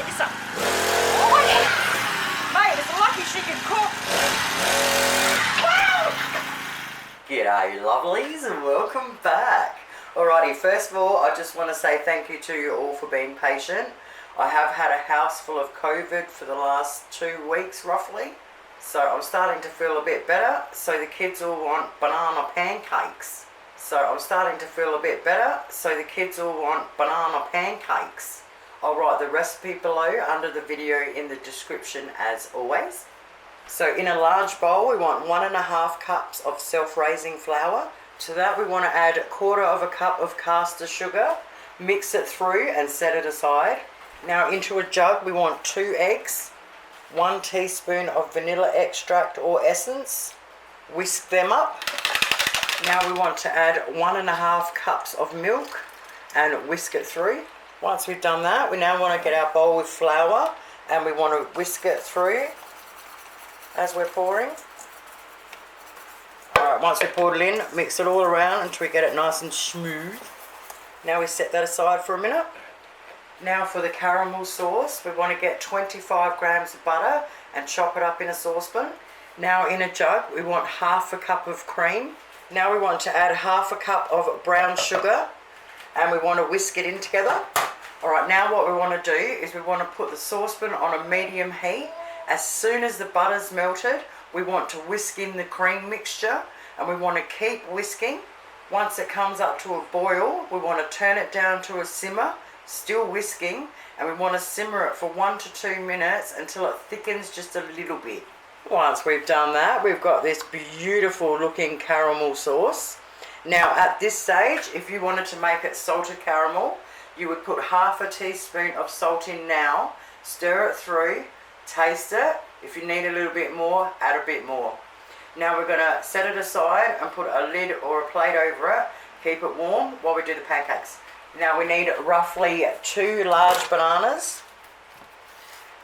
get you some. Oh, yeah. Mate, it's lucky she can cook. Wow! G'day lovelies and welcome back. Alrighty, first of all, I just want to say thank you to you all for being patient. I have had a house full of COVID for the last 2 weeks roughly. So I'm starting to feel a bit better. So the kids all want banana pancakes. I'll write the recipe below under the video in the description as always. So in a large bowl we want 1.5 cups of self-raising flour. To that we want to add 1/4 cup of caster sugar. Mix it through and set it aside. Now into a jug we want 2 eggs, 1 teaspoon of vanilla extract or essence. Whisk them up. Now we want to add 1.5 cups of milk and whisk it through. Once we've done that, we now want to get our bowl with flour and we want to whisk it through as we're pouring. Alright, once we poured it in, mix it all around until we get it nice and smooth. Now we set that aside for a minute. Now for the caramel sauce, we want to get 25 grams of butter and chop it up in a saucepan. Now in a jug, we want 1/2 cup of cream. Now we want to add 1/2 cup of brown sugar and we want to whisk it in together. Alright, now what we want to do is we want to put the saucepan on a medium heat. As soon as the butter's melted, we want to whisk in the cream mixture and we want to keep whisking. Once it comes up to a boil, we want to turn it down to a simmer, still whisking, and we want to simmer it for 1 to 2 minutes until it thickens just a little bit. Once we've done that, we've got this beautiful looking caramel sauce. Now at this stage, if you wanted to make it salted caramel, you would put 1/2 teaspoon of salt in now, stir it through, taste it. If you need a little bit more, add a bit more. Now we're going to set it aside and put a lid or a plate over it, keep it warm while we do the pancakes. Now we need roughly 2 large bananas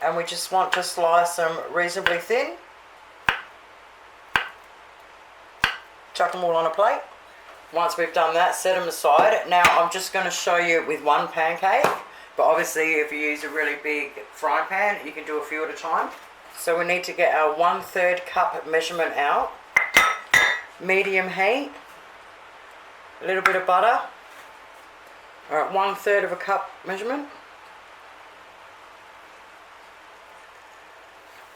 and we just want to slice them reasonably thin. Chuck them all on a plate. Once we've done that, set them aside. Now I'm just going to show you with one pancake, but obviously if you use a really big frying pan, you can do a few at a time. So we need to get our 1/3 cup measurement out. Medium heat. A little bit of butter. Alright, 1/3 cup measurement.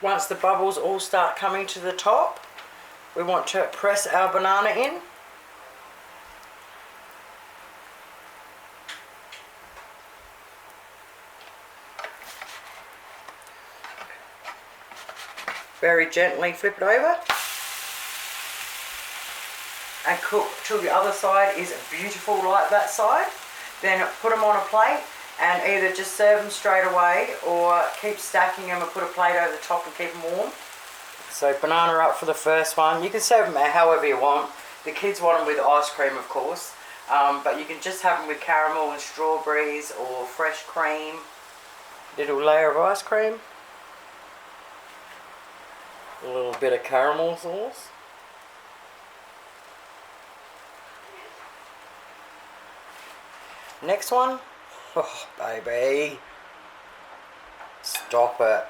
Once the bubbles all start coming to the top, we want to press our banana in. Very gently flip it over and cook till the other side is beautiful like that side. Then put them on a plate and either just serve them straight away or keep stacking them and put a plate over the top and keep them warm. So banana up for the first one. You can serve them however you want. The kids want them with ice cream of course, but you can just have them with caramel and strawberries or fresh cream. Little layer of ice cream. A little bit of caramel sauce. Next one. Oh, baby. Stop it.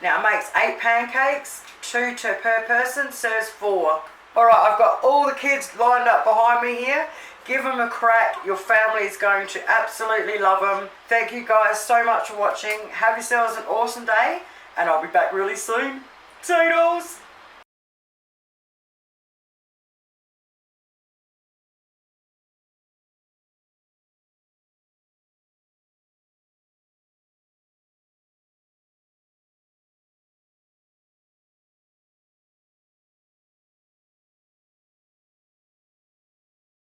Now it makes 8 pancakes, 2 per person, serves 4. Alright, I've got all the kids lined up behind me here. Give them a crack. Your family is going to absolutely love them. Thank you guys so much for watching. Have yourselves an awesome day and I'll be back really soon. Toodles!